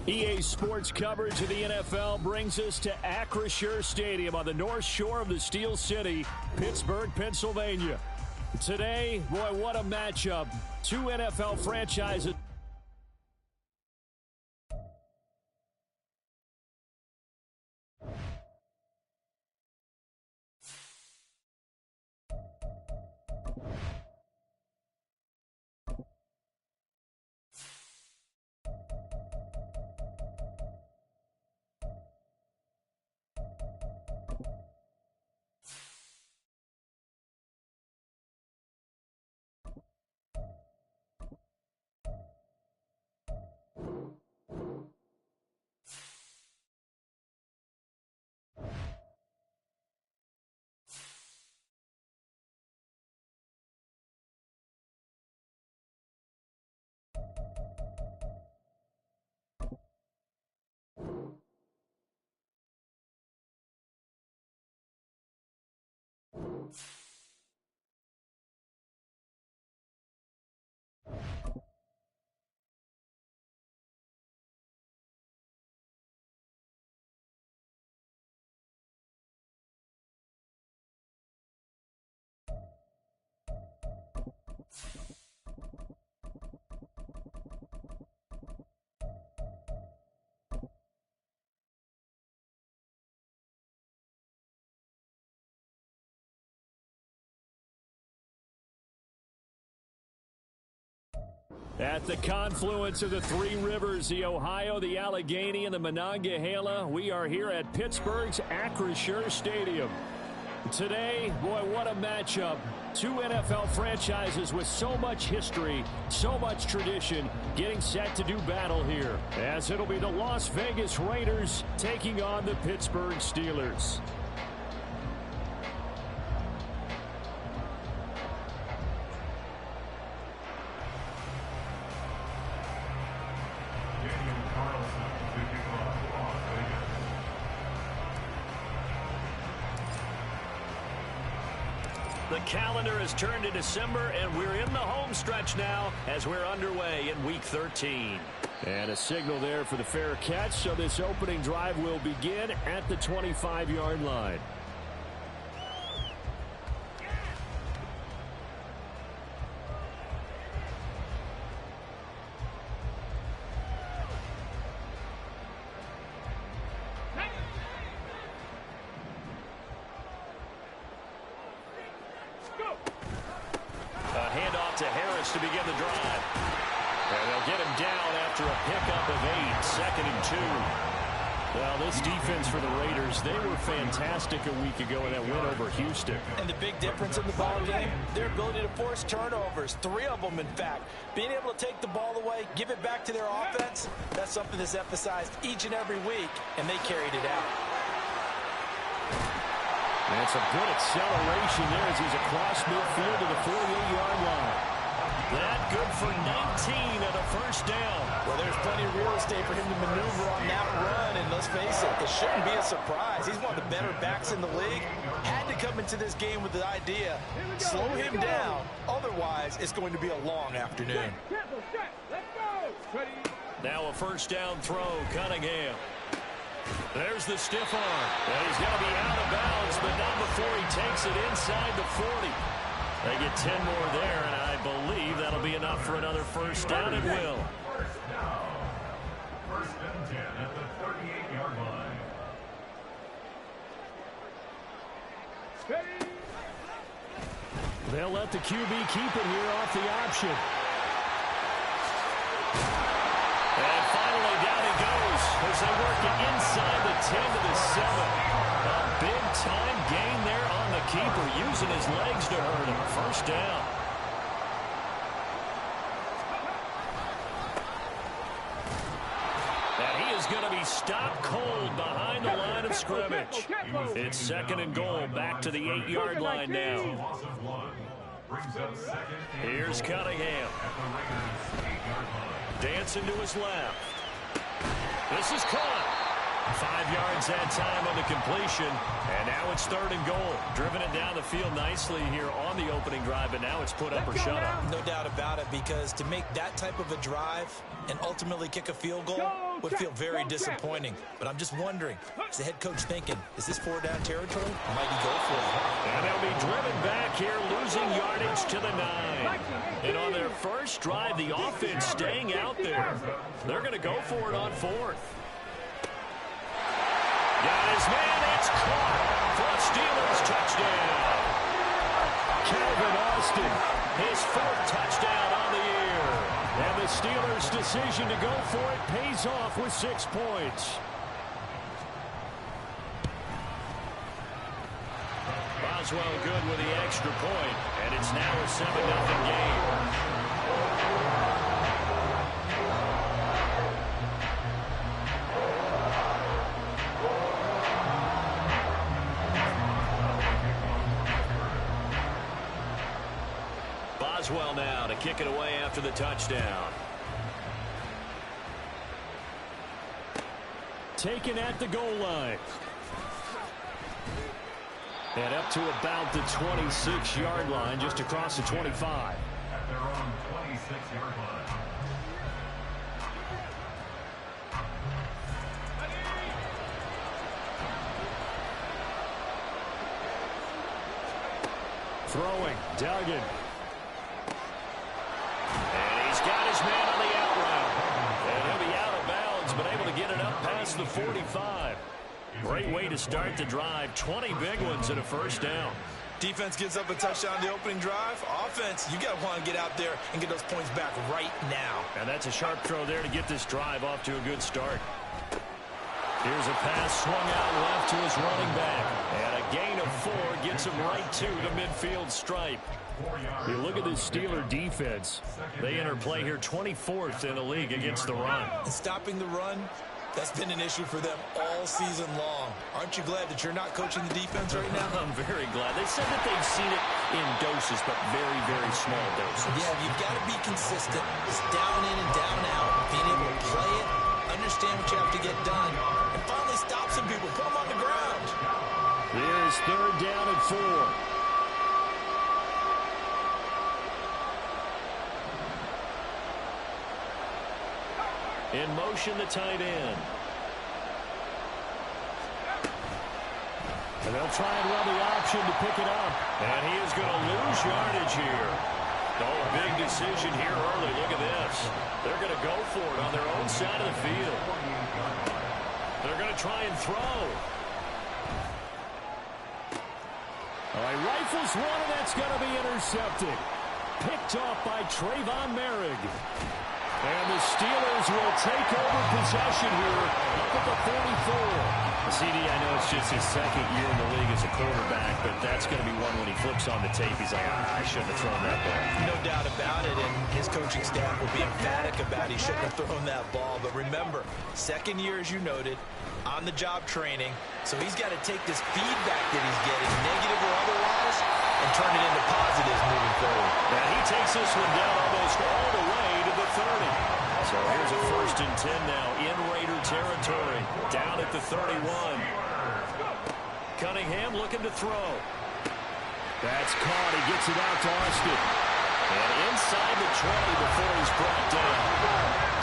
EA Sports coverage of the NFL brings us to Acrisure Stadium on the north shore of the Steel City, Pittsburgh, Pennsylvania. Today, boy, what a matchup. Two NFL franchises. At the confluence of the three rivers, the Ohio, the Allegheny, and the Monongahela, we are here at Pittsburgh's Acrisure Stadium. Today, boy, what a matchup. Two NFL franchises with so much history, so much tradition, getting set to do battle here, as it'll be the Las Vegas Raiders taking on the Pittsburgh Steelers. The calendar has turned to December, and we're in the home stretch now as we're underway in Week 13. And a signal there for the fair catch, so this opening drive will begin at the 25-yard line. To begin the drive. And they'll get him down after a pickup of 8, 2nd and 2. Well, this defense for the Raiders, they were fantastic a week ago in that win over Houston. And the big difference in the ball game, their ability to force turnovers, 3 of them in fact. Being able to take the ball away, give it back to their offense, that's something that's emphasized each and every week, and they carried it out. That's a good acceleration there as he's across midfield to the 48-yard line. That good for 19 and a first down. Well, there's plenty of real estate for him to maneuver on that run, and let's face it, it shouldn't be a surprise. He's one of the better backs in the league. Had to come into this game with the idea, slow him down, otherwise it's going to be a long afternoon. Now a first down throw, Cunningham. There's the stiff arm. And he's going to be out of bounds, but not before he takes it inside the 40. They get 10 more there, and I believe that'll be enough for another first down. It will. First and 10 at the 38-yard line. They'll let the QB keep it here off the option. And finally down he goes as they work it inside the 10 to the 7. A big-time gain there on the keeper, using his legs to hurt him. First down. And he is going to be stopped cold behind the line of scrimmage. It's 2nd and goal, back to the 8-yard line now. Here's Cunningham. Dancing to his left. This is caught. 5 yards that time on the completion. And now it's 3rd and goal. Driven it down the field nicely here on the opening drive, but now it's put up or shut up. No doubt about it, because to make that type of a drive and ultimately kick a field goal would feel very disappointing. But I'm just wondering, is the head coach thinking, is this 4-down territory? Or might he go for it? And they'll be driven back here, losing yardage to the 9. And on their first drive, the offense staying out there. They're going to go for it on 4th. Got his man, it's caught for a Steelers touchdown. Calvin Austin, his 4th touchdown on the year. And the Steelers' decision to go for it pays off with 6 points. Boswell good with the extra point, and it's now a 7-0 game. Boswell now to kick it away after the touchdown. Taken at the goal line. And up to about the 26-yard line, just across the 25. At their own 26-yard line. Throwing, Duggan. And he's got his man on the out route. And he'll be out of bounds, but able to get it up past the 45. Great way to start the drive. 20 big ones and a 1st down. Defense gives up a touchdown on the opening drive. Offense, you got to want to get out there and get those points back right now. And that's a sharp throw there to get this drive off to a good start. Here's a pass swung out left to his running back. And a gain of 4 gets him right to the midfield stripe. You look at this Steeler defense. They enter play here 24th in the league against the run. And stopping the run, that's been an issue for them all season long. Aren't you glad that you're not coaching the defense right now? I'm very glad. They said that they've seen it in doses, but very, very small doses. Yeah, you've got to be consistent. Just down in and down out. Being able to play it, understand what you have to get done, and finally stop some people. Put them on the ground. Here's 3rd down and 4. In motion, the tight end. And they'll try and run the option to pick it up. And he is going to lose yardage here. Oh, big decision here early. Look at this. They're going to go for it on their own side of the field. They're going to try and throw. All right, rifles one, and that's going to be intercepted. Picked off by Trayvon Merrick. And the Steelers will take over possession here up at the 44. CD, I know it's just his 2nd year in the league as a quarterback, but that's going to be one when he flips on the tape. He's like, I shouldn't have thrown that ball. No doubt about it, and his coaching staff will be emphatic about he shouldn't have thrown that ball. But remember, 2nd year, as you noted, on-the-job training, so he's got to take this feedback that he's getting, negative or otherwise, and turn it into positives moving forward. And he takes this one down almost all the way to the 30. So here's a 1st and 10 now in Raider territory. Down at the 31. Cunningham looking to throw. That's caught. He gets it out to Austin. And inside the 20 before he's brought down.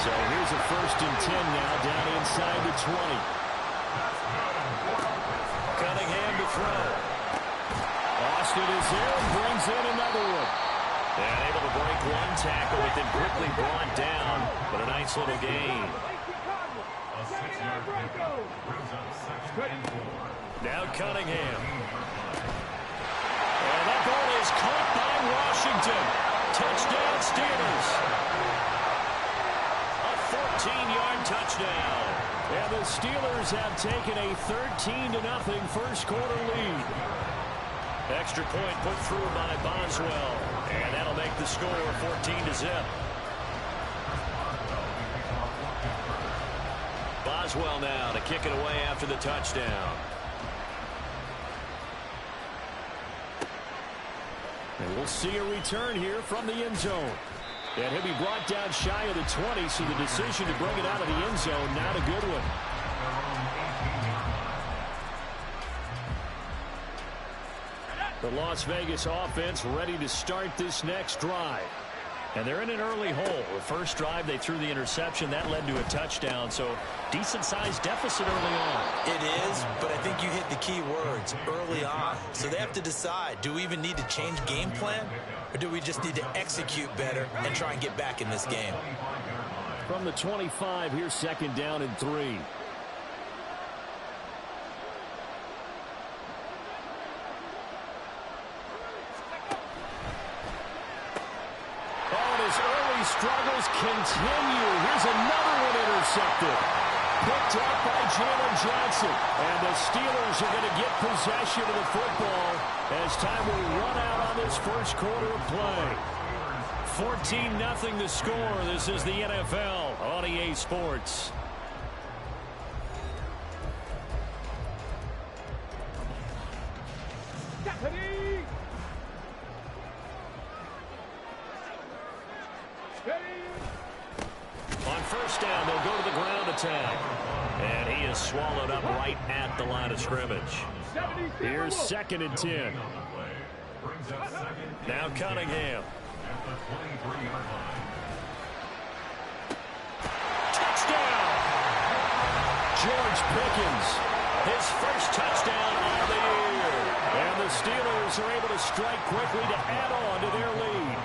So here's a 1st and 10 now down inside the 20. Cunningham to throw. Austin is there and brings in another one. And able to break one tackle, but then quickly brought down. But a nice little gain. A 6-yard pickup brings up 2nd and 4. Now Cunningham. And that ball is caught by Washington. Touchdown Steelers. A 14-yard touchdown. And the Steelers have taken a 13-0 first quarter lead. Extra point put through by Boswell. And that'll make the score 14-0. Boswell now to kick it away after the touchdown. And we'll see a return here from the end zone. And he'll be brought down shy of the 20, so the decision to bring it out of the end zone, not a good one. The Las Vegas offense ready to start this next drive. And they're in an early hole. The first drive, they threw the interception. That led to a touchdown, so decent-sized deficit early on. It is, but I think you hit the key words, early on. So they have to decide, do we even need to change game plan, or do we just need to execute better and try and get back in this game? From the 25, here's second down and 3. His early struggles continue. Here's another one intercepted. Picked up by Jalen Johnson. And the Steelers are going to get possession of the football as time will run out on this first quarter of play. 14-0 the score. This is the NFL on EA Sports. On first down, they'll go to the ground attack. And he is swallowed up right at the line of scrimmage. Here's second and 10. Now Cunningham. Touchdown! George Pickens, his first touchdown of the year. And the Steelers are able to strike quickly to add on to their lead.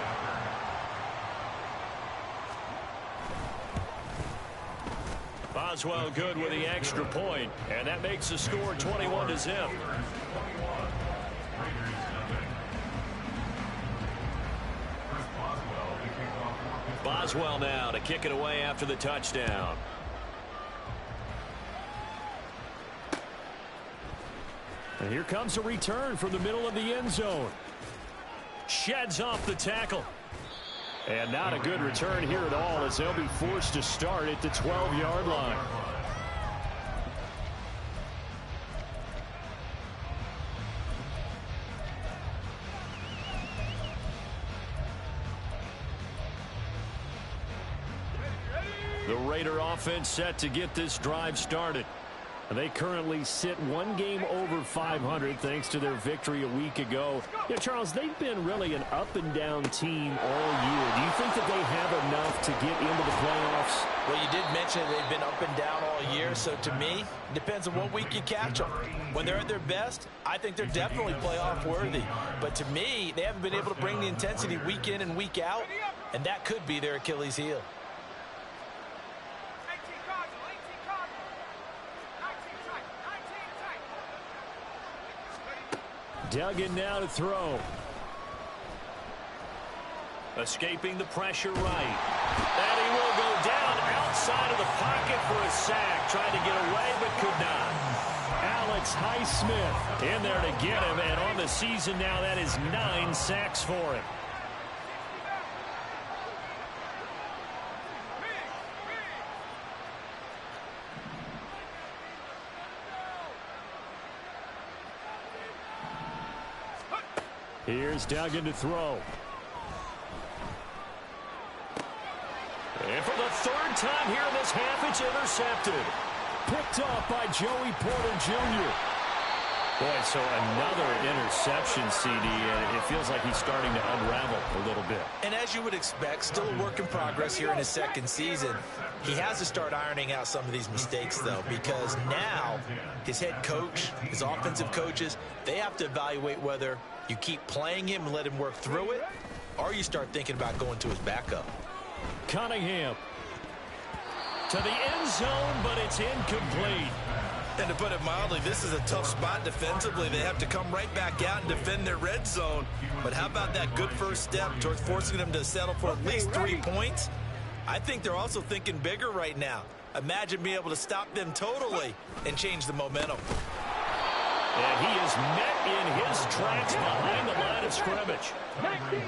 Boswell good with the extra point, and that makes the score 21-0. Boswell now to kick it away after the touchdown. And here comes a return from the middle of the end zone. Sheds off the tackle. And not a good return here at all, as they'll be forced to start at the 12-yard line. The Raider offense set to get this drive started. They currently sit one game over 500 thanks to their victory a week ago. Yeah, Charles, they've been really an up-and-down team all year. Do you think that they have enough to get into the playoffs? Well, you did mention they've been up and down all year, so to me, it depends on what week you catch them. When they're at their best, I think they're definitely playoff worthy. But to me, they haven't been able to bring the intensity week in and week out, and that could be their Achilles heel. Duggan now to throw. Escaping the pressure right. And he will go down outside of the pocket for a sack. Trying to get away, but could not. Alex Highsmith in there to get him. And on the season now, that is 9 sacks for him. Here's Duggan to throw. And for the third time here in this half, it's intercepted. Picked off by Joey Porter Jr. Boy, so another interception, CD, and it feels like he's starting to unravel a little bit. And as you would expect, still a work in progress here in his second season. He has to start ironing out some of these mistakes, though, because now his head coach, his offensive coaches, they have to evaluate whether you keep playing him and let him work through it, or you start thinking about going to his backup. Cunningham to the end zone, but it's incomplete. And to put it mildly, this is a tough spot defensively. They have to come right back out and defend their red zone. But how about that good first step towards forcing them to settle for at least 3 points? I think they're also thinking bigger right now. Imagine being able to stop them totally and change the momentum. And he is met in his tracks behind the line of scrimmage.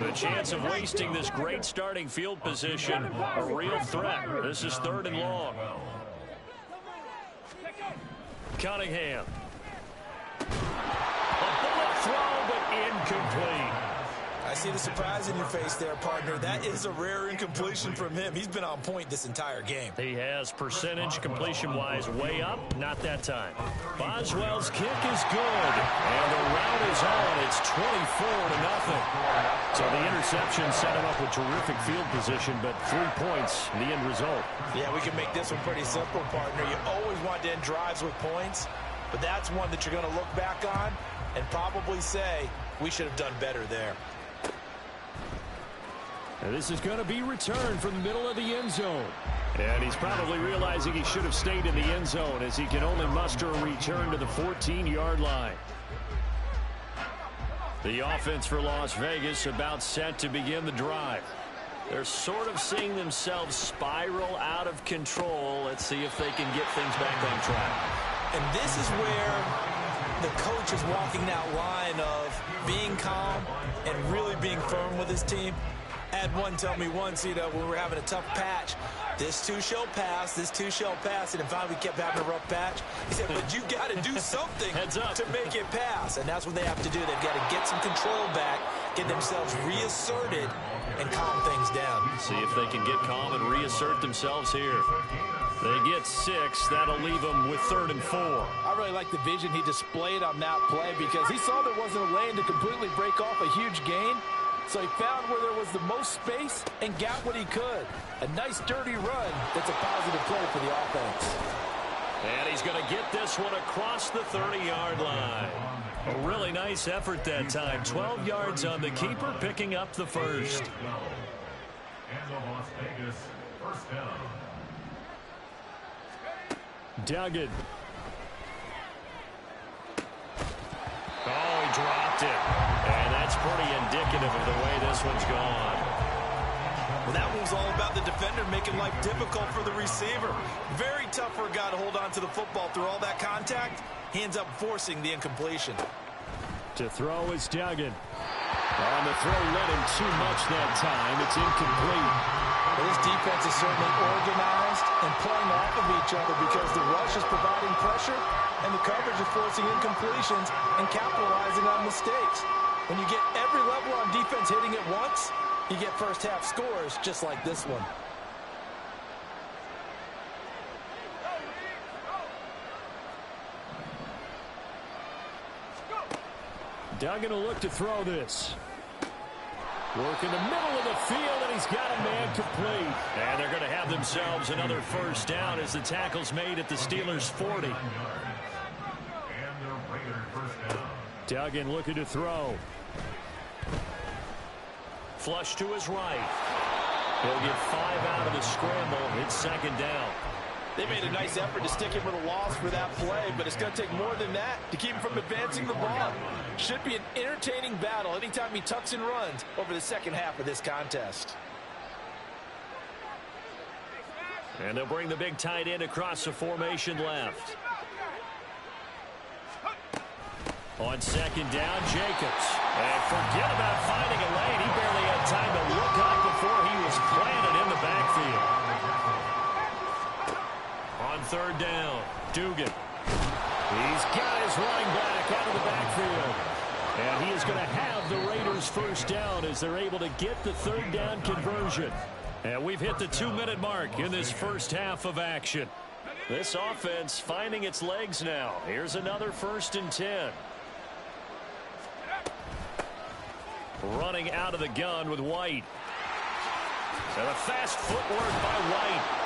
The chance of wasting this great starting field position, a real threat. This is 3rd and long. Cunningham. A bullet throw, but incomplete. I see the surprise in your face there, partner. That is a rare incompletion from him. He's been on point this entire game. He has percentage completion-wise way up. Not that time. Boswell's kick is good. And the route is on. it's 24-0. So the interception set him up with terrific field position, but 3 points in the end result. Yeah, we can make this one pretty simple, partner. You always want to end drives with points, but that's one that you're going to look back on and probably say, we should have done better there. And this is going to be returned from the middle of the end zone. And he's probably realizing he should have stayed in the end zone as he can only muster a return to the 14-yard line. The offense for Las Vegas about set to begin the drive. They're sort of seeing themselves spiral out of control. Let's see if they can get things back on track. And this is where the coach is walking that line of being calm and really being firm with his team. I had one tell me once, when we were having a tough patch, this too shall pass, this too shall pass, and then finally we kept having a rough patch. He said, but you got to do something to make it pass, and that's what they have to do. They've got to get some control back, get themselves reasserted, and calm things down. See if they can get calm and reassert themselves here. They get 6. That'll leave them with 3rd and 4. I really like the vision he displayed on that play because he saw there wasn't a lane to completely break off a huge gain. So he found where there was the most space and got what he could. A nice dirty run that's a positive play for the offense. And he's going to get this one across the 30-yard line. A really nice effort that time. 12 yards on the keeper, picking up the first. And the Las Vegas first down. Duggan. Oh, he dropped it. And that's pretty indicative of the way this one's gone. Well, that one's all about the defender making life difficult for the receiver. Very tough for a guy to hold on to the football through all that contact. He ends up forcing the incompletion. To throw is Duggan. On the throw led him too much that time. It's incomplete. Well, this defense is certainly organized and playing off of each other because the rush is providing pressure and the coverage is forcing incompletions and capitalizing on mistakes. When you get every level on defense hitting it once, you get first half scores just like this one. Duggan will look to throw this. Work in the middle of the field, and he's got a man complete. And they're going to have themselves another first down as the tackle's made at the Steelers' 40. Duggan looking to throw. Flush to his right. He'll get 5 out of the scramble. It's 2nd down. They made a nice effort to stick him with a loss for that play, but it's going to take more than that to keep him from advancing the ball. Should be an entertaining battle anytime he tucks and runs over the second half of this contest. And they'll bring the big tight end across the formation left. On 2nd down, Jacobs. And forget about finding a lane. He barely had time to look up before he was planted in the backfield. On 3rd down, Dugan. He's got his running back out of the backfield. And he is going to have the Raiders first down as they're able to get the 3rd down conversion. And we've hit the 2-minute mark in this first half of action. This offense finding its legs now. Here's another 1st and 10. Running out of the gun with White. And a fast footwork by White.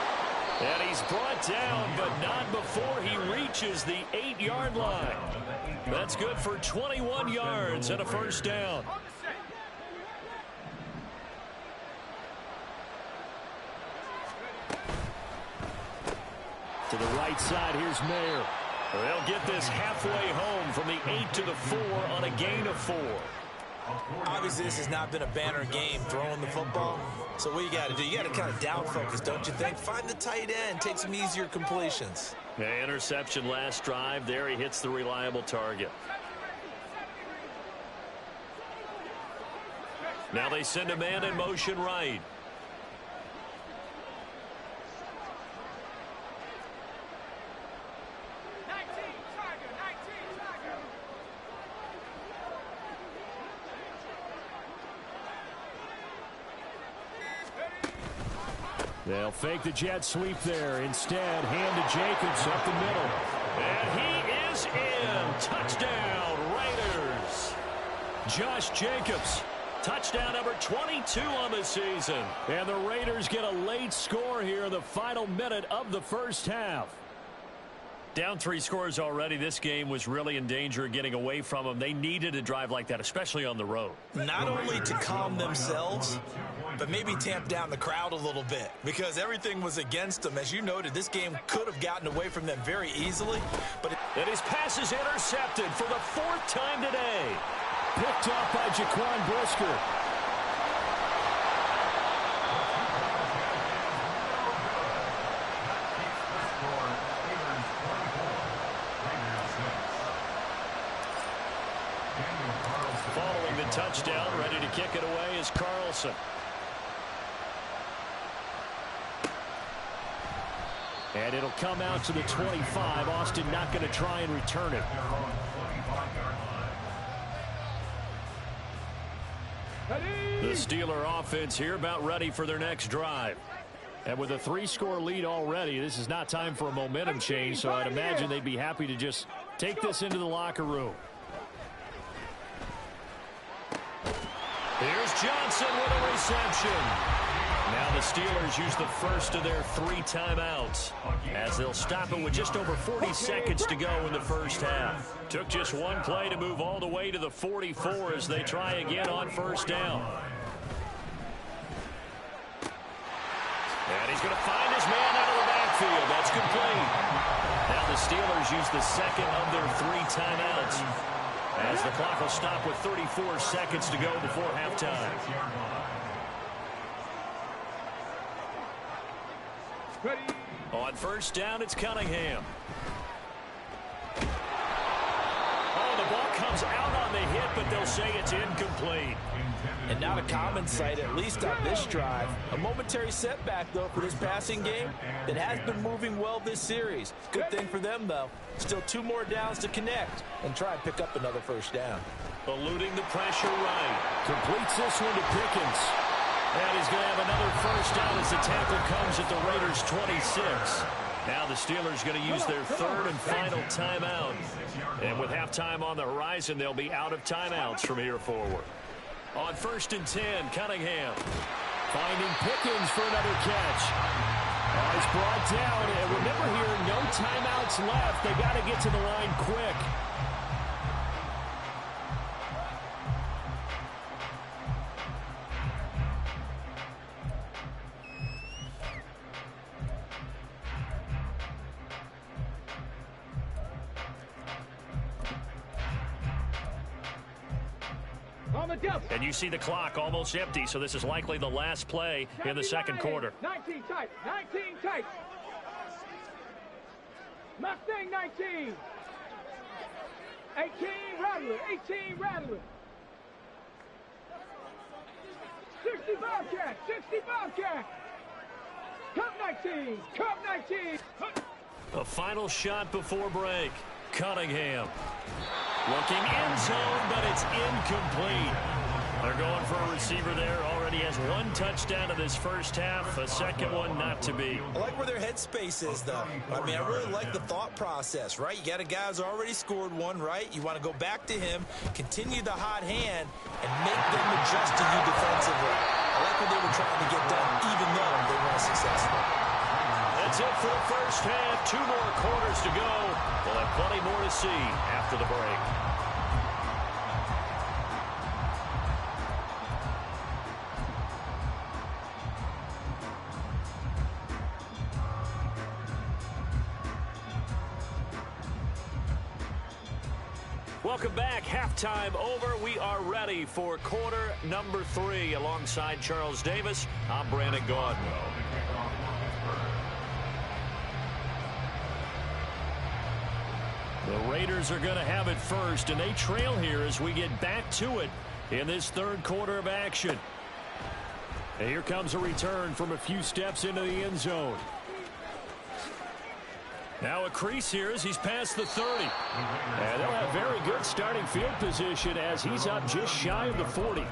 And he's brought down, but not before he reaches the 8-yard line. That's good for 21 yards and a first down. To the right side, here's Mayer. They'll get this halfway home from the 8 to the 4 on a gain of 4. Obviously, this has not been a banner game throwing the football. So what you got to do, you got to kind of down focus, don't you think? Find the tight end, take some easier completions. Yeah, interception last drive. There he hits the reliable target. Now they send a man in motion right. They'll fake the jet sweep there. Instead, hand to Jacobs up the middle. And he is in. Touchdown, Raiders. Josh Jacobs. Touchdown number 22 on the season. And the Raiders get a late score here in the final minute of the first half. Down 3 scores already. This game was really in danger of getting away from them. They needed a drive like that, especially on the road. Not only to calm themselves, but maybe tamp down the crowd a little bit because everything was against them. As you noted, this game could have gotten away from them very easily. And his pass is intercepted for the 4th time today. Picked off by Jaquan Brisker. Following the touchdown, ready to kick it away is Carlson. And it'll come out to the 25. Austin not going to try and return it. The Steeler offense here about ready for their next drive. And with a 3-score lead already, this is not time for a momentum change, so I'd imagine they'd be happy to just take this into the locker room. Here's Johnson with a reception. Now the Steelers use the first of their 3 timeouts as they'll stop it with just over 40 seconds to go in the first half. Took just 1 play to move all the way to the 44 as they try again on first down. And he's going to find his man out of the backfield. That's complete. Now the Steelers use the second of their 3 timeouts as the clock will stop with 34 seconds to go before halftime. On first down, it's Cunningham. Oh, the ball comes out on the hit, but they'll say it's incomplete. And not a common sight, at least on this drive. A momentary setback, though, for this passing game that has been moving well this series. Good thing for them, though. Still 2 more downs to connect and try and pick up another first down. Eluding the pressure right. Completes this one to Pickens. And he's going to have another first down as the tackle comes at the Raiders' 26. Now the Steelers going to use their 3rd and final timeout. And with halftime on the horizon, they'll be out of timeouts from here forward. On 1st and 10, Cunningham finding Pickens for another catch. Oh, he's brought down. And remember here, no timeouts left. They got to get to the line quick. And you see the clock almost empty, so this is likely the last play in the second quarter. 19 tight, 19 tight. Mustang 19. 18 Rattler, 18 Rattler. 60 Bobcat, 60 Bobcat. Cup 19, Cup 19. A final shot before break. Cunningham. Looking in zone, but it's incomplete. They're going for a receiver there. Already has 1 touchdown in this first half. A second one not to be. I like where their headspace is, though. I mean, I really like the thought process, right? You got a guy who's already scored 1, right? You want to go back to him, continue the hot hand, and make them adjust to you defensively. I like what they were trying to get done, even though they weren't successful. That's it for the first half. 2 more quarters to go. We'll have plenty more to see after the break. Welcome back. Halftime over. We are ready for quarter number 3. Alongside Charles Davis, I'm Brandon Gaudin. The Raiders are going to have it first, and they trail here as we get back to it in this 3rd quarter of action. And here comes a return from a few steps into the end zone. Now a crease here as he's past the 30. And they'll have very good starting field position as he's up just shy of the 40.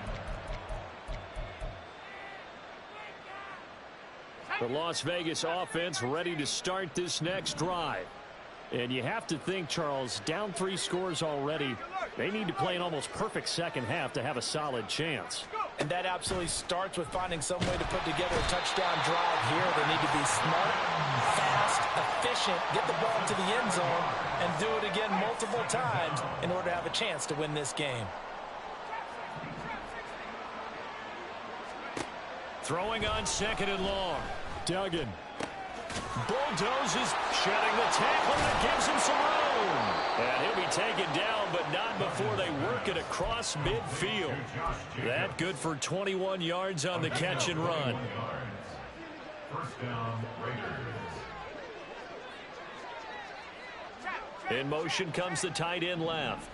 The Las Vegas offense ready to start this next drive. And you have to think, Charles, down 3 scores already. They need to play an almost perfect second half to have a solid chance. And that absolutely starts with finding some way to put together a touchdown drive here. They need to be smart, fast, efficient, get the ball to the end zone, and do it again multiple times in order to have a chance to win this game. Throwing on 2nd and long. Duggan. Bulldozes, shedding the tackle that gives him some room. And he'll be taken down, but not before they work it across midfield. That good for 21 yards on the catch and run. First down, Raiders. In motion comes the tight end left.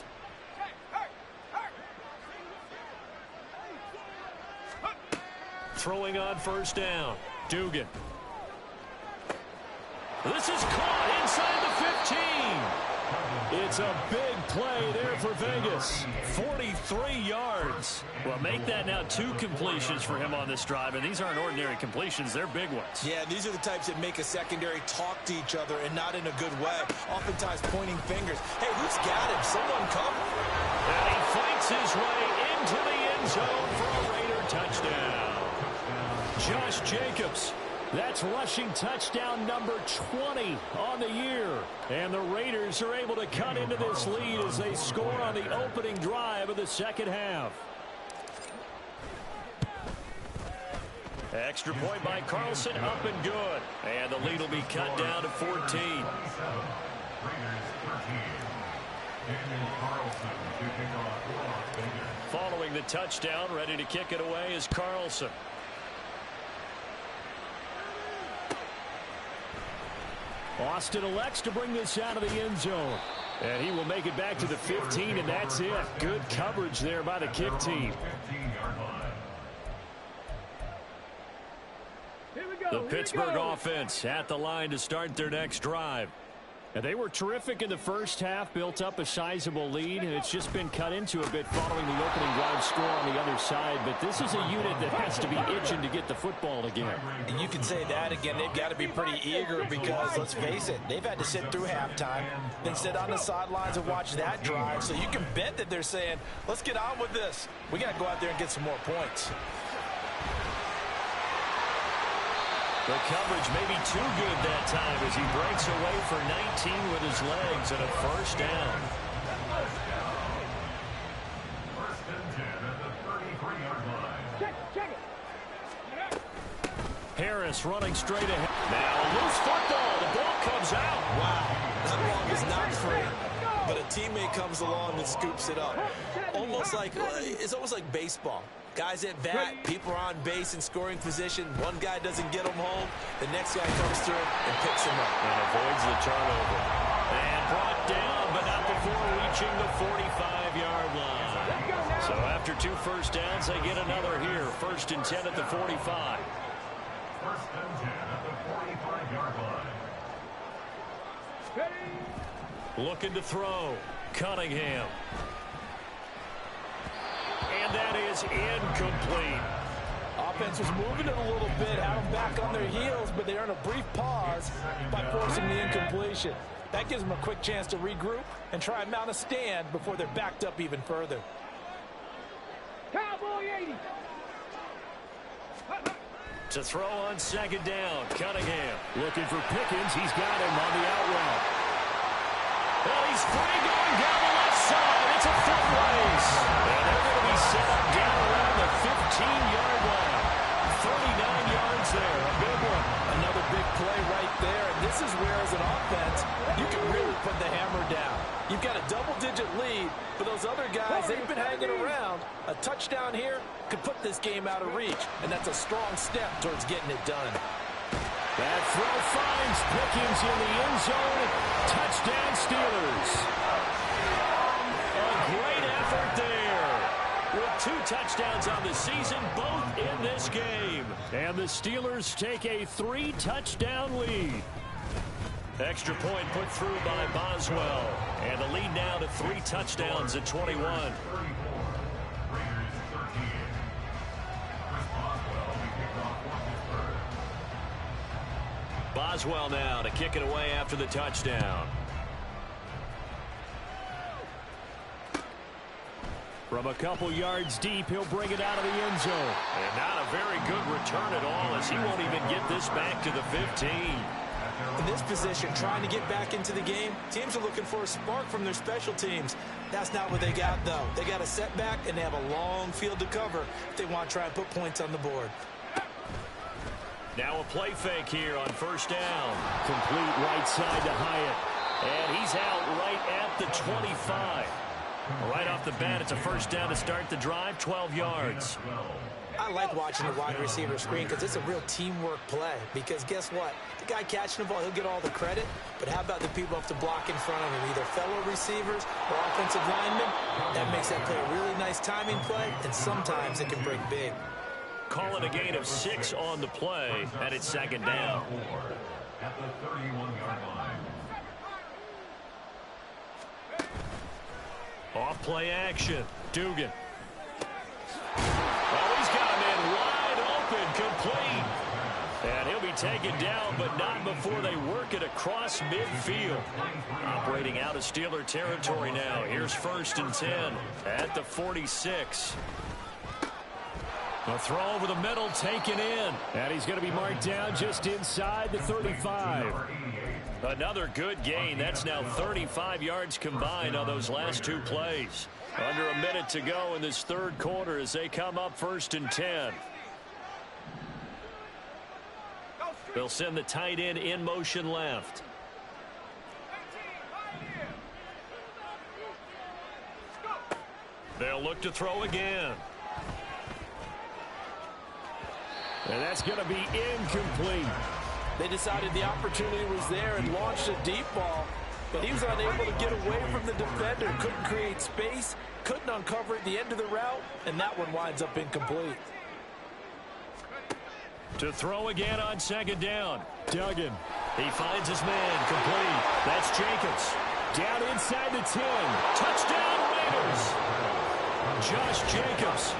Throwing on 1st down. Dugan. This is caught inside the 15. It's a big play there for Vegas. 43 yards. Well, make that now 2 completions for him on this drive, and these aren't ordinary completions. They're big ones. Yeah, these are the types that make a secondary talk to each other and not in a good way. Oftentimes pointing fingers. Hey, who's got him? Someone come. And he fights his way into the end zone for a Raider touchdown. Josh Jacobs. That's rushing touchdown number 20 on the year. And the Raiders are able to cut into this lead as they score on the opening drive of the second half. Extra point by Carlson, up and good. And the lead will be cut down to 14. Raiders 13. Daniel Carlson kicking off Vegas. Following the touchdown, ready to kick it away is Carlson. Austin elects to bring this out of the end zone. And he will make it back to the 15, and that's it. Good coverage there by the kick team. 15-yard line. The Pittsburgh offense at the line to start their next drive. And they were terrific in the first half, built up a sizable lead, and it's just been cut into a bit following the opening drive score on the other side. But this is a unit that has to be itching to get the football again. And you can say that again. They've got to be pretty eager because, let's face it, they've had to sit through halftime, then sit on the sidelines and watch that drive. So you can bet that they're saying, let's get on with this. We got to go out there and get some more points. The coverage may be too good that time as he breaks away for 19 with his legs and a 1st down. First and 10 at the 33-yard line. Check it. Harris running straight ahead. Now a loose football. The ball comes out. Wow, that ball was not free, but a teammate comes along and scoops it up. It's almost like baseball. Guys at bat, people are on base in scoring position. One guy doesn't get them home. The next guy comes through and picks him up. And avoids the turnover. And brought down, but not before reaching the 45-yard line. So after 2 first downs, they get another here. 1st and 10 at the 45. First and 10 at the 45-yard line. Looking to throw. Cunningham. And that is incomplete. Offense was moving it a little bit, had them back on their heels, but they earned a brief pause by forcing the incompletion. That gives them a quick chance to regroup and try and mount a stand before they're backed up even further. Cowboy 80. To throw on 2nd down, Cunningham looking for Pickens. He's got him on the out route. Well, he's free going down the left side. It's a foot race. And they're going to be set up down around the 15-yard line. 39 yards there. A big one. Another big play right there. And this is where, as an offense, you can really put the hammer down. You've got a double-digit lead, but those other guys, they've been hanging around. A touchdown here could put this game out of reach, and that's a strong step towards getting it done. That throw finds Pickens in the end zone. Touchdown Steelers. A great effort there. With 2 touchdowns on the season, both in this game. And the Steelers take a 3-touchdown lead. Extra point put through by Boswell. And the lead now to 3 touchdowns at 21. Boswell now to kick it away after the touchdown. From a couple yards deep, he'll bring it out of the end zone. And not a very good return at all, as he won't even get this back to the 15. In this position, trying to get back into the game, teams are looking for a spark from their special teams. That's not what they got, though. They got a setback, and they have a long field to cover if they want to try and put points on the board. Now a play fake here on first down. Complete right side to Hyatt. And he's out right at the 25. Right off the bat, it's a first down to start the drive, 12 yards. I like watching the wide receiver screen because it's a real teamwork play. Because guess what? The guy catching the ball, he'll get all the credit. But how about the people who have to block in front of him, either fellow receivers or offensive linemen? That makes that play a really nice timing play, and sometimes it can break big. Call it a gain of 6 on the play, and it's second down. At the 31-yard line. Off play action. Dugan. Well, he's got him in wide open, complete. And he'll be taken down, but not before they work it across midfield. Operating out of Steeler territory now. Here's first and 10 at the 46. A throw over the middle, taken in. And he's going to be marked down just inside the 35. Another good gain. That's now 35 yards combined on those last 2 plays. Under a minute to go in this third quarter as they come up first and 10. They'll send the tight end in motion left. They'll look to throw again. And that's going to be incomplete. They decided the opportunity was there and launched a deep ball, but he was unable to get away from the defender. Couldn't create space, couldn't uncover at the end of the route, and that one winds up incomplete. To throw again on second down. Duggan. He finds his man, complete. That's Jacobs. Down inside the 10. Touchdown Raiders. Josh Jacobs,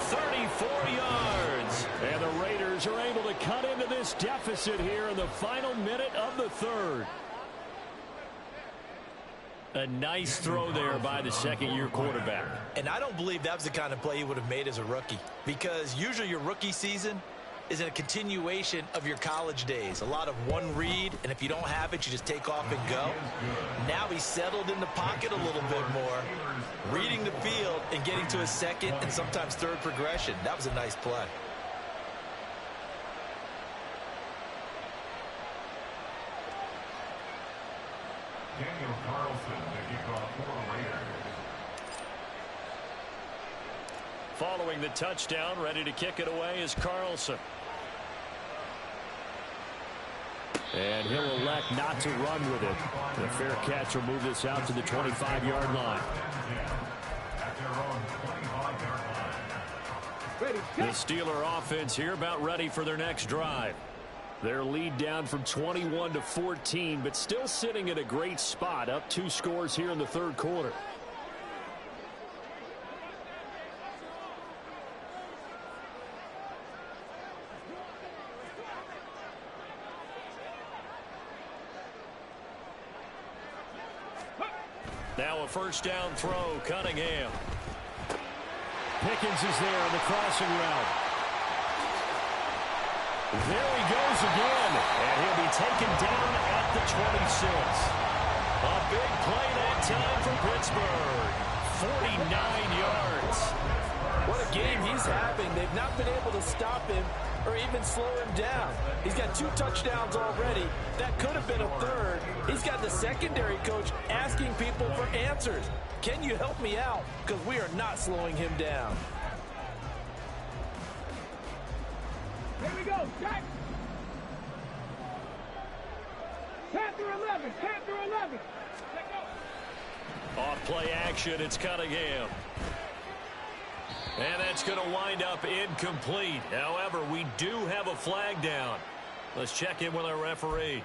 34 yards. And the Raiders are able to cut into this deficit here in the final minute of the third. A nice throw there by the second-year quarterback. And I don't believe that was the kind of play he would have made as a rookie, because usually your rookie season is a continuation of your college days. A lot of one read, and if you don't have it, you just take off and go. Now he's settled in the pocket a little bit more, reading the field and getting to his second and sometimes third progression. That was a nice play. Daniel Carlson, the kickoff for Raiders. Following the touchdown, ready to kick it away is Carlson. And he'll elect not to run with it. The fair catch will move this out to the 25-yard line. At their own 25-yard line. The Steeler offense here about ready for their next drive. Their lead down from 21 to 14, but still sitting at a great spot, up 2 scores here in the third quarter. Now a first down throw, Cunningham. Pickens is there on the crossing route. There he goes again, and he'll be taken down at the 26. A big play that time for Pittsburgh. 49 yards. What a game he's having. They've not been able to stop him or even slow him down. He's got 2 touchdowns already. That could have been a third. He's got the secondary coach asking people for answers. Can you help me out? Because we are not slowing him down. Here we go, Jack. Panther 11, Panther 11. Off play action, it's Cunningham. And that's going to wind up incomplete. However, we do have a flag down. Let's check in with our referee.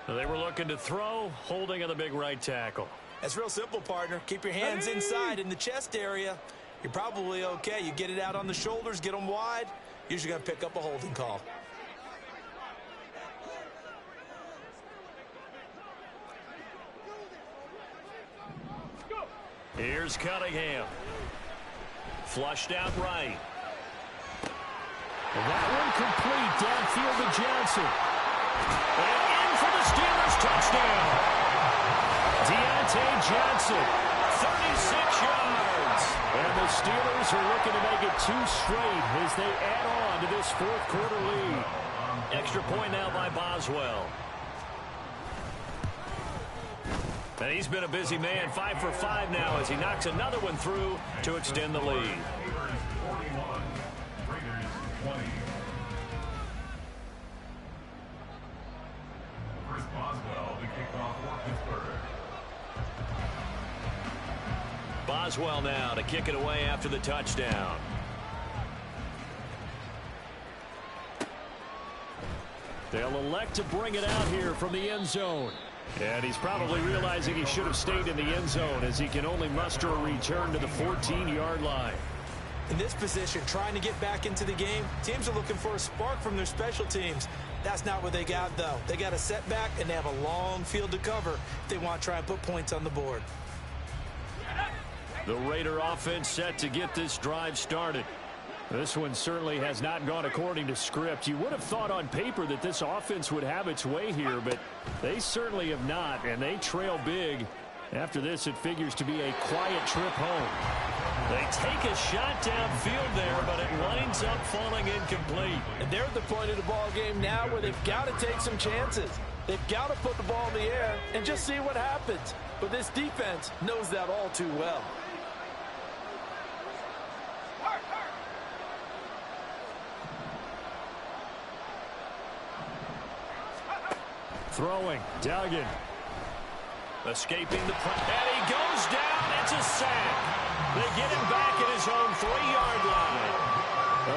They were looking to throw, holding on the big right tackle. That's real simple, partner. Keep your hands inside in the chest area. You're probably okay. You get it out on the shoulders, get them wide. Usually going to pick up a holding call. Here's Cunningham. Flushed out right. And that one complete downfield to Johnson. And in for the Steelers touchdown. Deontay Johnson, 36 yards. And the Steelers are looking to make it 2 straight as they add on to this fourth quarter lead. Extra point now by Boswell. And he's been a busy man, 5 for 5 now as he knocks another one through to extend the lead. Chris Boswell, the kickoff for Pittsburgh. Boswell now to kick it away after the touchdown. They'll elect to bring it out here from the end zone. And he's probably realizing he should have stayed in the end zone as he can only muster a return to the 14-yard line. In this position, trying to get back into the game, teams are looking for a spark from their special teams. That's not what they got, though. They got a setback, and they have a long field to cover if they want to try and put points on the board. The Raider offense set to get this drive started. This one certainly has not gone according to script. You would have thought on paper that this offense would have its way here, but they certainly have not, and they trail big. After this, it figures to be a quiet trip home. They take a shot downfield there, but it winds up falling incomplete. And they're at the point of the ball game now where they've got to take some chances. They've got to put the ball in the air and just see what happens. But this defense knows that all too well. Throwing, Duggan. Escaping the press, and he goes down. It's a sack. They get him back at his own 3-yard line.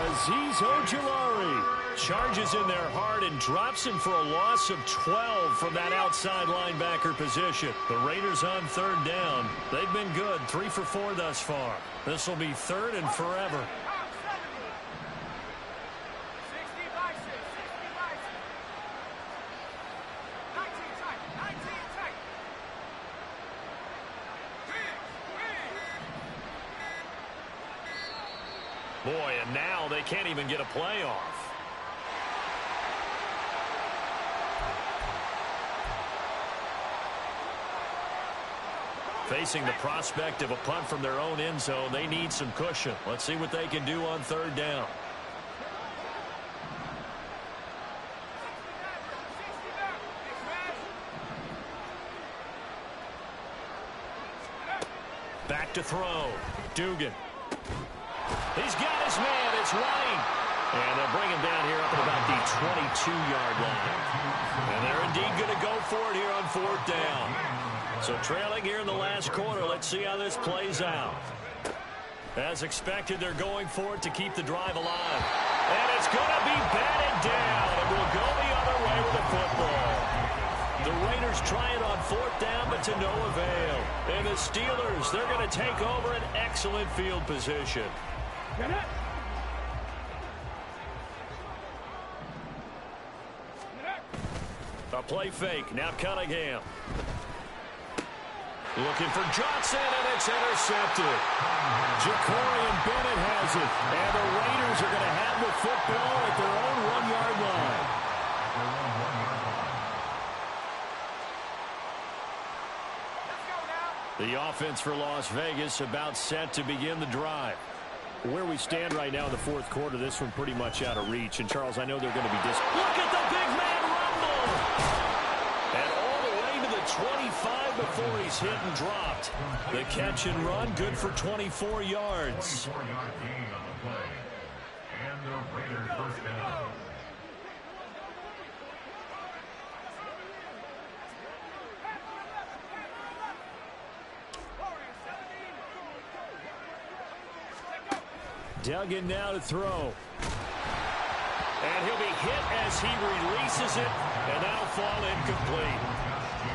Azeez Ojulari charges in there hard and drops him for a loss of 12 from that outside linebacker position. The Raiders on 3rd down. They've been good, 3 for 4 thus far. This will be 3rd and forever. Boy, and now they can't even get a play off. Facing the prospect of a punt from their own end zone, they need some cushion. Let's see what they can do on 3rd down. Back to throw. Dugan. He's got his man. It's Wayne. And they'll bring him down here up at about the 22-yard line. And they're indeed going to go for it here on 4th down. So trailing here in the last quarter. Let's see how this plays out. As expected, they're going for it to keep the drive alive. And it's going to be batted down. And we'll go the other way with the football. The Raiders try it on 4th down, but to no avail. And the Steelers, they're going to take over an excellent field position. A play fake. Now Cunningham. Looking for Johnson, and it's intercepted. Ja'Cory Bennett has it. And the Raiders are going to have the football at their own 1-yard line. The offense for Las Vegas about set to begin the drive. Where we stand right now in the 4th quarter, this one pretty much out of reach. And, Charles, I know they're going to be Look at the big man rumble! And all the way to the 25 before he's hit and dropped. The catch and run, good for 24 yards. 24-yard gain on the play. And the Raiders first down. Duggan now to throw. And he'll be hit as he releases it, and that'll fall incomplete.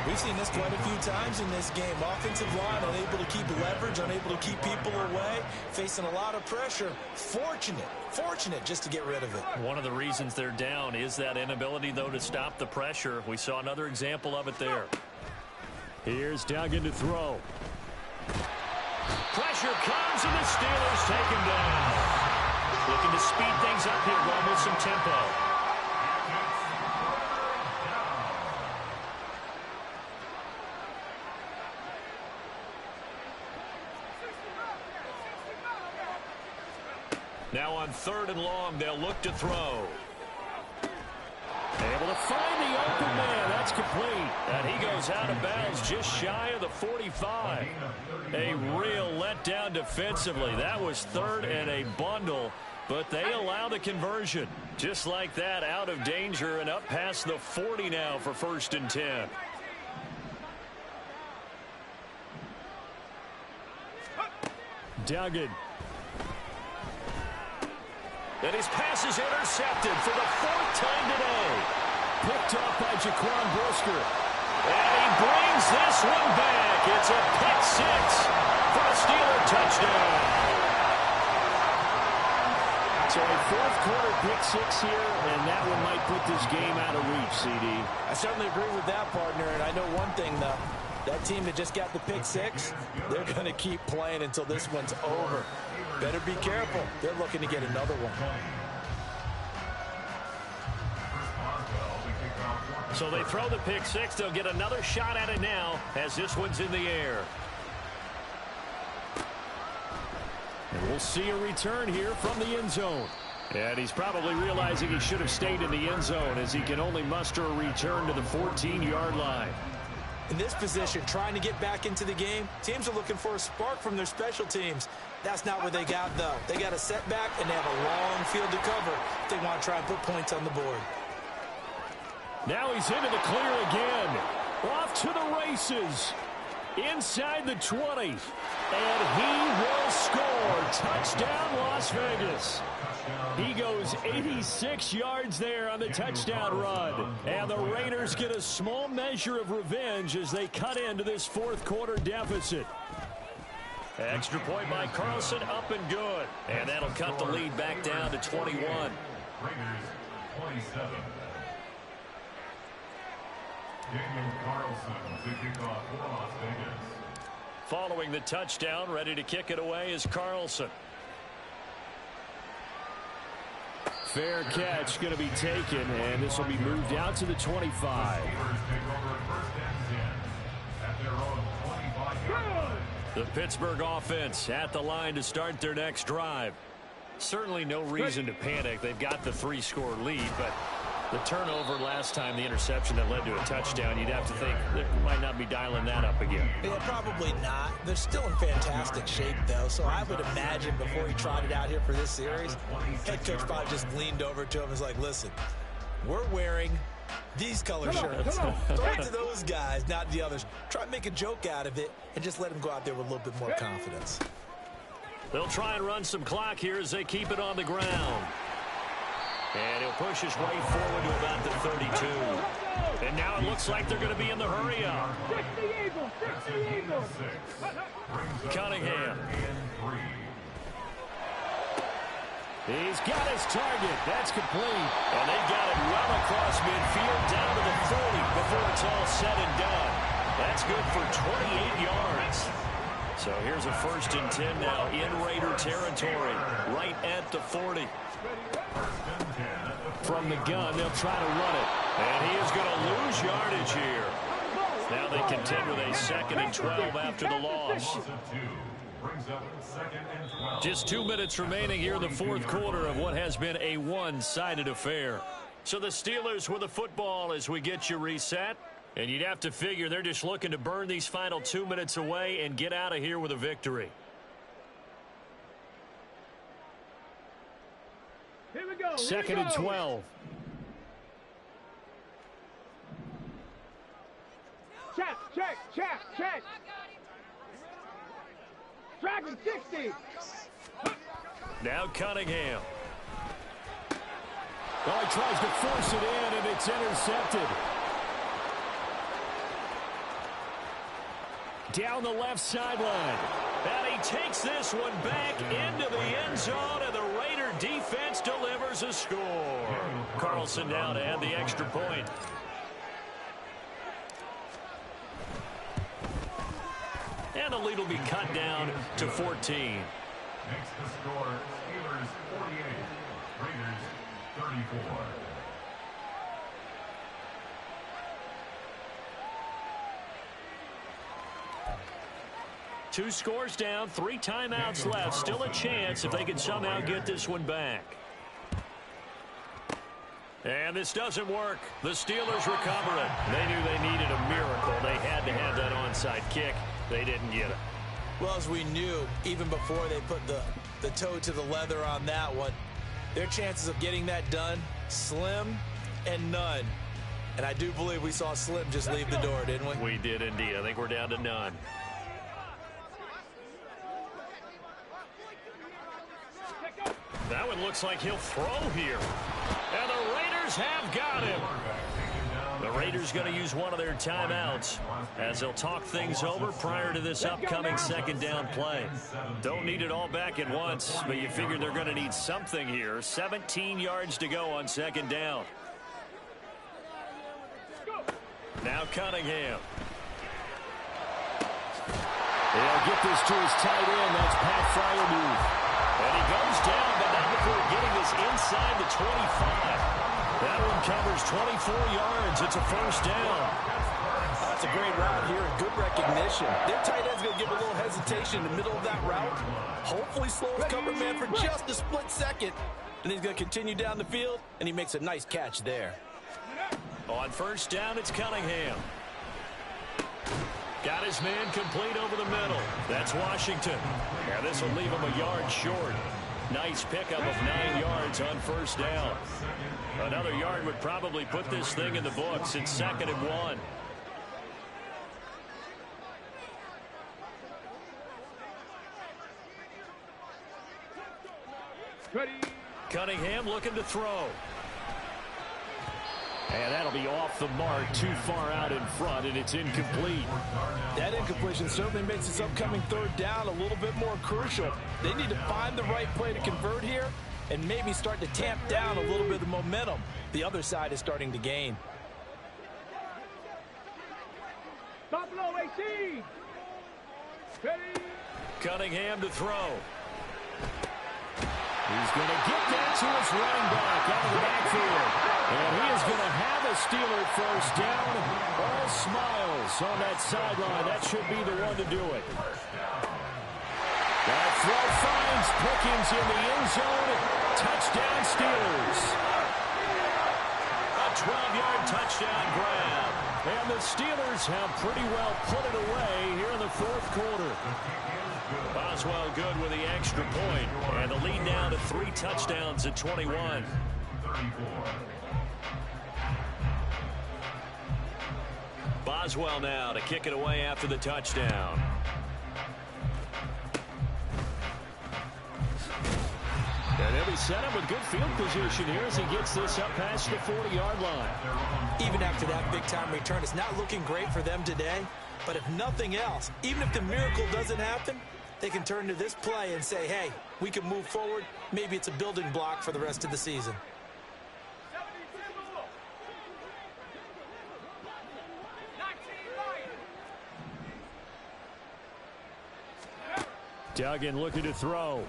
We've seen this quite a few times in this game. Offensive line unable to keep leverage, unable to keep people away, facing a lot of pressure. Fortunate just to get rid of it. One of the reasons they're down is that inability, though, to stop the pressure. We saw another example of it there. Here's Duggan to throw. Pressure pressure comes, and the Steelers take him down. Looking to speed things up here, going with some tempo. Now on 3rd and long, they'll look to throw. Able to find the open man. That's complete. And he goes out of bounds just shy of the 45. A real letdown defensively. That was 3rd and a bundle, but they allow the conversion. Just like that, out of danger and up past the 40 now for 1st and 10. Duggan. And his pass is intercepted for the 4th time today. Picked off by Jaquan Brisker. And he brings this one back. It's a pick 6 for a Steeler touchdown. So a 4th quarter pick 6 here, and that one might put this game out of reach, CD. I certainly agree with that, partner. And I know one thing, though. That team that just got the pick 6, they're going to keep playing until this one's over. Better be careful. They're looking to get another one. So they throw the pick 6. They'll get another shot at it now as this one's in the air. And we'll see a return here from the end zone. And he's probably realizing he should have stayed in the end zone as he can only muster a return to the 14-yard line. In this position, trying to get back into the game, teams are looking for a spark from their special teams. That's not what they got, though. They got a setback, and they have a long field to cover if they want to try and put points on the board. Now he's into the clear again. Off to the races. Inside the 20. And he will score. Touchdown, Las Vegas. He goes 86 yards there on the touchdown run. And the Raiders get a small measure of revenge as they cut into this 4th quarter deficit. Extra point by Carlson, up and good. And that'll cut the lead back down to 21. Raiders 27. Daniel Carlson to kick off for Las Vegas. Following the touchdown, ready to kick it away is Carlson. Fair catch going to be taken, and this will be moved out to the 25. The Pittsburgh offense at the line to start their next drive. Certainly no reason to panic. They've got the 3-score lead, but the turnover last time, the interception that led to a touchdown, you'd have to think they might not be dialing that up again. Yeah, probably not. They're still in fantastic shape, though, so I would imagine before he trotted out here for this series, head coach probably just leaned over to him and was like, listen, we're wearing these color shirts. Throw it to those guys, not the others. Try and make a joke out of it and just let them go out there with a little bit more confidence. They'll try and run some clock here as they keep it on the ground. And he'll push his way forward to about the 32. And now it looks like they're going to be in the hurry up. Cunningham. He's got his target. That's complete. And they've got it well across midfield down to the 40 before it's all said and done. That's good for 28 yards. So here's a 1st and 10 now in Raider territory, right at the 40. From the gun, they'll try to run it. And he is going to lose yardage here. Now they contend with a 2nd and 12 after the loss. Just 2 minutes remaining here in the 4th quarter of what has been a one-sided affair. So the Steelers with the football as we get you reset. And you'd have to figure they're just looking to burn these final 2 minutes away and get out of here with a victory. Here we go. 2nd and 12. Check. Dragon 60. Now Cunningham. Well, he tries to force it in, and it's intercepted. Down the left sideline. And he takes this one back into the end zone, and the Raider defense delivers a score. Carlson now to add the extra point. And the lead will be cut down to 14. Makes the score Steelers 48, Raiders 34. Two scores down, 3 timeouts left. Still a chance if they can somehow get this one back. And this doesn't work. The Steelers recover it. They knew they needed a miracle. They had to have that onside kick. They didn't get it. Well, as we knew, even before they put the toe to the leather on that one, their chances of getting that done, slim and none. And I do believe we saw Slim just leave the door, didn't we? We did indeed. I think we're down to none. That one looks like he'll throw here. And the Raiders have got him. The Raiders going to use one of their timeouts as they'll talk things over prior to this upcoming second down play. Don't need it all back at once, but you figure they're going to need something here. 17 yards to go on second down. Now Cunningham. He'll get this to his tight end. That's Pat Fryermuth. And he goes down, but not before getting this inside the 25. That one covers 24 yards. It's a first down. That's a great route here and good recognition. Their tight end's going to give a little hesitation in the middle of that route. Hopefully slows cover man for just a split second. Then he's going to continue down the field, and he makes a nice catch there. On first down, it's Cunningham. Got his man complete over the middle. That's Washington. And this will leave him a yard short. Nice pickup of 9 yards on first down. Another yard would probably put this thing in the books. It's 2nd and 1. Cunningham looking to throw. And that'll be off the mark, too far out in front, and it's incomplete. That incompletion certainly makes this upcoming third down a little bit more crucial. They need to find the right play to convert here and maybe start to tamp down a little bit of the momentum the other side is starting to gain. Buffalo 18. Cunningham to throw. He's going to get that to his running back out of the backfield. And he is going to have a Steeler first down. All smiles on that sideline. That should be the one to do it. That throw finds Pickens in the end zone. Touchdown Steelers. A 12-yard touchdown grab. And the Steelers have pretty well put it away here in the fourth quarter. Boswell good with the extra point. And the lead now to 3 touchdowns at 21. Boswell now to kick it away after the touchdown. And he'll be set up with good field position here as he gets this up past the 40-yard line. Even after that big-time return, it's not looking great for them today. But if nothing else, even if the miracle doesn't happen, they can turn to this play and say, hey, we can move forward. Maybe it's a building block for the rest of the season. Duggan looking to throw.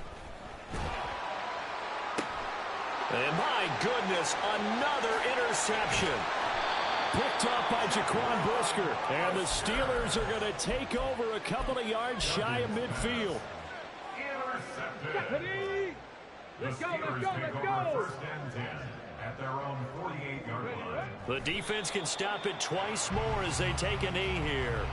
And my goodness, another interception. Picked up by Jaquan Brisker. And the Steelers are going to take over a couple of yards shy of midfield. Intercepted. Let's go, let's go, let's go. First and 10 at their own 48-yard line. The defense can stop it twice more as they take a knee here.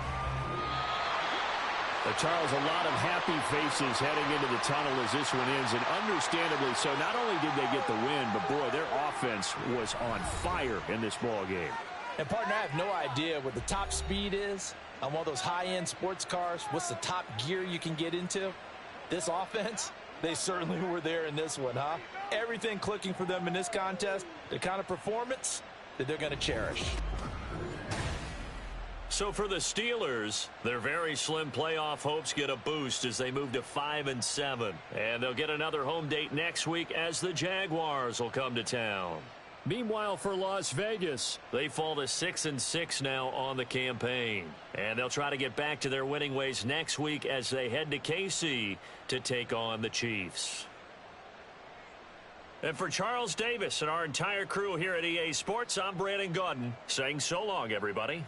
Charles, a lot of happy faces heading into the tunnel as this one ends, and understandably so. Not only did they get the win, but boy, their offense was on fire in this ball game. And partner, I have no idea what the top speed is on one of those high-end sports cars. What's the top gear you can get into? This offense, they certainly were there in this one, huh? Everything clicking for them in this contest, the kind of performance that they're going to cherish. So for the Steelers, their very slim playoff hopes get a boost as they move to 5-7. And they'll get another home date next week as the Jaguars will come to town. Meanwhile, for Las Vegas, they fall to 6-6 now on the campaign. And they'll try to get back to their winning ways next week as they head to KC to take on the Chiefs. And for Charles Davis and our entire crew here at EA Sports, I'm Brandon Gaudin saying so long, everybody.